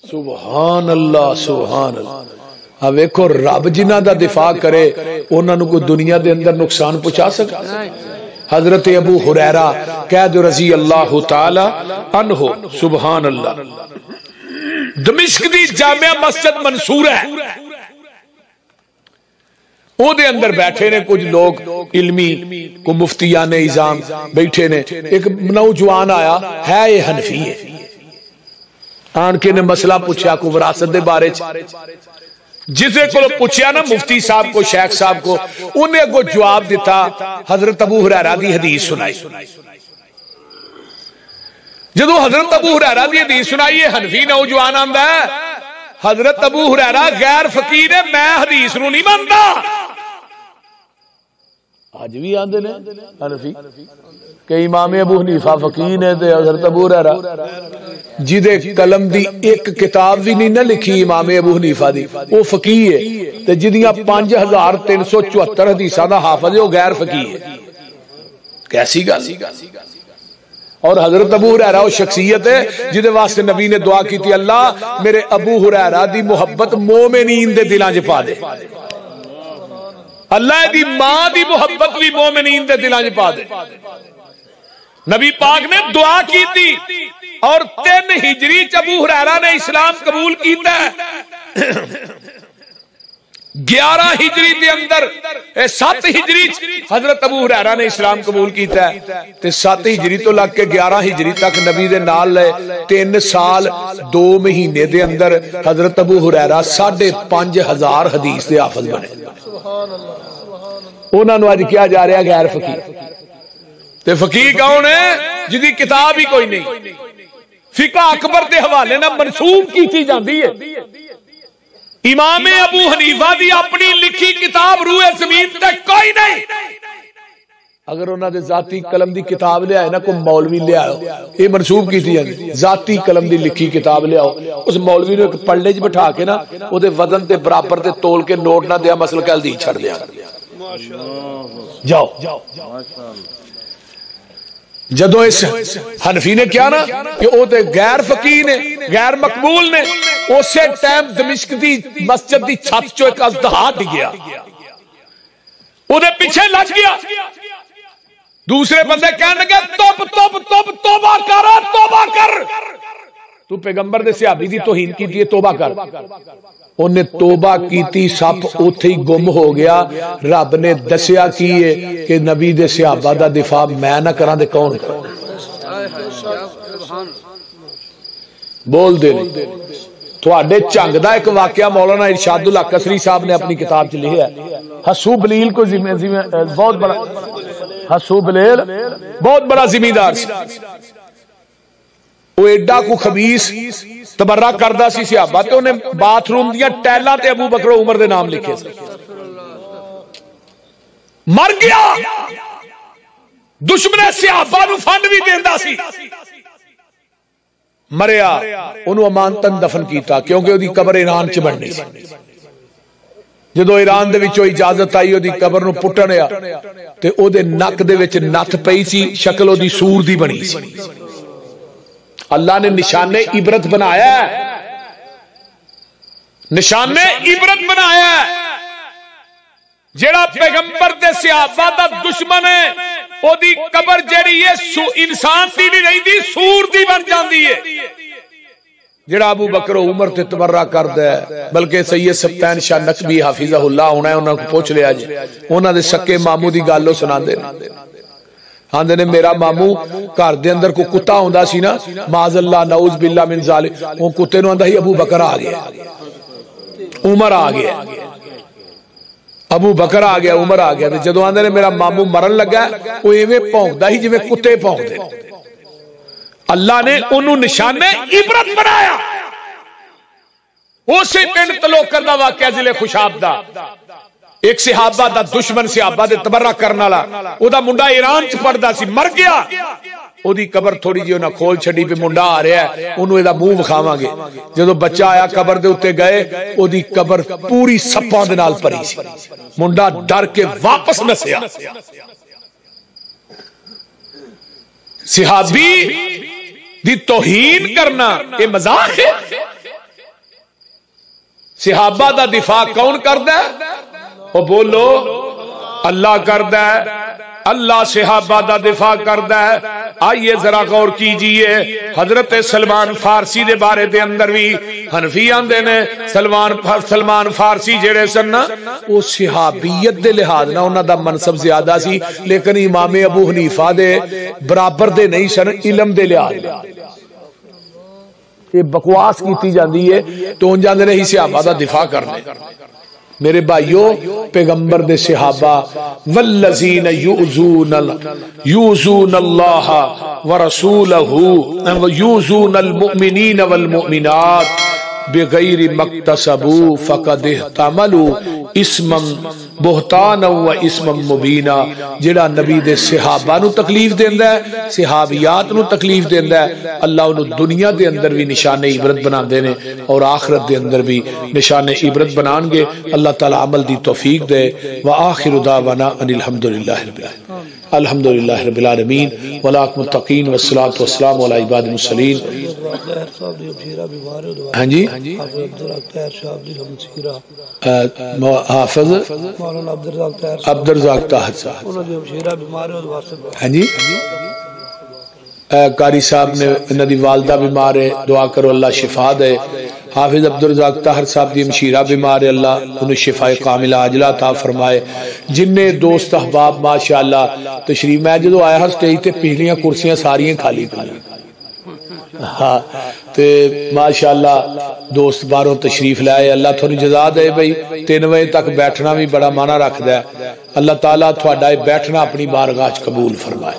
سبحان اللہ سبحان اللہ. اب ویکھو رب جنہ دا دفاع کرے انہاں نو کوئی دنیا دے اندر نقصان پہنچا سکتا؟ حضرت ابو ہریرہ قید رضی اللہ تعالی عنہ سبحان اللہ دمشق دی جامع مسجد منصور ہے او دے اندر بیٹھے نے کچھ لوگ علمی کو مفتیان نظام بیٹھے نے. ایک نوجوان آیا ہے یہ حنفی ہے آن کے نے مسئلہ پوچھا کو وراثت دے بارے جسے کو پوچھا نا مفتی صاحب کو شیخ صاحب کو انہیں کو جواب دیتا حضرت ابو ہریرہ دی حدیث سنائی. جدو حضرت ابو ہریرہ دی حدیث سنائی ہے حنفی نوجوان آندا ہے حضرت ابو ہریرہ غیر فقیر ہے میں حدیث نو نہیں مانتا. آج بھی آندے نے حنفی کہ امام ابو حنیفہ فقیر نے تے حضرت ابو ہریرہ جدے قلم دی ایک کتاب بھی نہیں نہ لکھی امام ابو حنیفہ دی وہ فقیر ہے تے جدیاں 5374 حدیثاں دا حافظ ہے وہ غیر فقیر ہے. کیسی گل. اور حضرت ابو ہریرہ وہ شخصیت ہے جدے واسطے نبی نے دعا کی تھی اللہ میرے ابو ہریرہ دی محبت مومنین دے دلاں چ پا دے. اللہ دی ماں دی محبت بھی مومنین دے دلاں چ پا دے. نبی پاک نے دعا کی تھی اور 3 ہجری ابو ہریرہ نے اسلام قبول کیتا ہے. 11 ہجری دے اندر 7 ہجری حضرت ابو ہریرہ نے اسلام قبول کیتا ہے تے 7 ہجری تو لگ کے 11 ہجری تک نبی دے نال لے 3 سال 2 مہینے دے اندر حضرت ابو ہریرہ 5500 حدیث دے حافظ بنے. انہاں نو اج کیا جا رہا غیر فقیر. تے فقیر کون ہے جدی کتاب ہی کوئی نہیں. فقہ اکبر دے حوالے نہ منسوب کیتی جاندی ہے. امام ابو حنیفہ دی اپنی لکھی کتاب روح زمین تے کوئی نہیں. اگر انہاں دے ذاتی قلم دی کتاب لے آئے نا کوئی مولوی لے آؤ یہ منسوب کیتی جاندی ذاتی قلم دی لکھی کتاب لے آؤ اس مولوی نے ایک پلڑے چ بٹھا کے نا او دے وزن تے برابر تے تول کے نوٹ نہ دیا مسئلہ کل دی چھڑ دیا. جاؤ جدو اس حنفی نے کیا نا کہ او تے غیر فقیر نے غیر مقبول نے اسی ٹائم دمشق دی مسجد دی چھت چو ایک اژدہا ڈگیا او دے پیچھے لچ گیا. دوسرے بندے کہنے لگے توبہ کر تو پیغمبر دے صحابی دی توہین کی تھی توبہ کر. انہیں توبہ کیتی سپ اوتھے ہی گم ہو گیا. رب نے دسیا کیے کہ نبی دے صحابہ دا دفاع میں نہ کراں تے کون کرے. بول دے تھوڑے چنگ دا ایک واقعہ مولانا ارشاد الحق قصری صاحب نے اپنی کتاب چ لکھا ہے. حسو بلیل کو بہت بڑا حسو بلیل بہت بڑا زمیندار وہ ایڈا کو خبیث تبرہ کردہ سی صحابہ تے انہیں باتھ روم دیا ٹیلاں تے ابو بکر و عمر دے نام لکھے سے. مر گیا دشمن صحابہ نو فنڈ بھی دیندا سی. مریا انہوں امانتن دفن کیتا کیونکہ دی قبر ایران چ بننی سی. جدو ایران دے وچوں اجازت آئی دی قبر نو پٹنیا تے او دے نک دے وچ نتھ پئی سی شکل او دی سور دی بنی سی. اللہ نے نشان عبرت بنایا ہے نشان عبرت بنایا ہے. جیڑا پیغمبر دے صحابہ دا دشمن ہے او دی قبر جیڑی ہے انسان دی نہیں رہندی سور دی بن جاندی ہے. جڑا ابو بکر و عمر تے تبرہ کردا ہے بلکہ سید سبتین شاہ نقبی حافظہ اللہ ہونا ہے انہاں کو پوچھ لیا جی انہاں دے سکے ماموں دی گل سناندے آندے نے میرا ماموں گھر دے اندر کو کتا ہوندا سی نا معاذ اللہ نعوذ باللہ من ذالک وہ کتے نو آندا ہی ابو بکر آ گیا عمر آ گیا ابو بکر آ گیا عمر آ گیا. جدو آندے نے میرا ماموں مرن لگا وہ ایویں پونکدا ہی جویں کتے پونکدے. اللہ نے انہوں نشان عبرت بنایا. اسی پنڈ تلوکر دا واقعہ ضلع خوشاب دا ایک صحابہ دا دشمن صحابہ دے تبرہ کرنا لا او دا منڈا ایران چ پڑھدا سی مر گیا. او دی قبر تھوڑی جی انہاں کھول چھڈی پہ منڈا آ رہا ہے انہوں ادا منہ وکھاواں گے. جدو بچہ آیا قبر دے اوتے گئے او دی قبر پوری سپاں دے نال بھری سی. منڈا ڈر کے واپس نسیا. صحابی دی توہین کرنا یہ مذاق ہے. صحابہ دا دفاع کون کردا ہے؟ او بولو اللہ کردا ہے، اللہ صحابہ دا دفاع کردا ہے۔ آئیے ذرا غور کیجئے، حضرت سلمان فارسی دے بارے دے اندر بھی حنفی آندے نے سلمان فارسی جڑے سن نا وہ صحابیت دے لحاظ نہ انہاں دا منصب زیادہ سی، لیکن امام ابو حنیفہ دے برابر دے نہیں سن علم دے لحاظ۔ یہ بکواس کیتی جاندی ہے تو ان جاندے نے ہی صحابہ دا دفاع کرنے۔ میرے بھائیو پیغمبر دے صحابہ والذین یؤذون اللہ ورسولہ یؤذون المؤمنین والمؤمنات بغیر مکتسبوا فقد احتملوا اسما بہتانا و اسما مبینا۔ جڑا نبی دے صحابہ نو تکلیف دیندا ہے، صحابیات نو تکلیف دیندا ہے، اللہ انہوں دنیا دے اندر بھی نشان عبرت بنا دینے اور آخرت دے اندر بھی نشان عبرت بنان گے۔ اللہ تعالی عمل دی توفیق دے۔ وآخر دعوانا ان الحمدللہ رب العالمین، الحمدللہ رب العالمین والعاقبۃ للمتقین والصلاۃ والسلام علی عباد المرسلین۔ ہاں جی حافظ عبدالرزاق طاہر صاحب، ہاں جی قاری صاحب نے انہاں دی والدہ بیمار ہے، دعا کرو اللہ شفا دے۔ حافظ عبدالرزاق طاہر صاحب دی مشیرہ بیمار ہے، اللہ انہیں شفا کاملہ عاجلہ عطا فرمائے۔ جننے دوست احباب ماشاءاللہ تشریف، میں جدو آیا ہاں سٹیج تے پچھلیاں کرسیاں ساریاں خالی کھالی، ہاں تے ماشاءاللہ دوست باروں تشریف لائے۔ اللہ تھوڑی جزا دے بھئی 3 بجے تک بیٹھنا بھی بڑا معنی رکھدا ہے۔ اللہ تعالیٰ تھوڑا بیٹھنا اپنی بارگاہ قبول فرمائے۔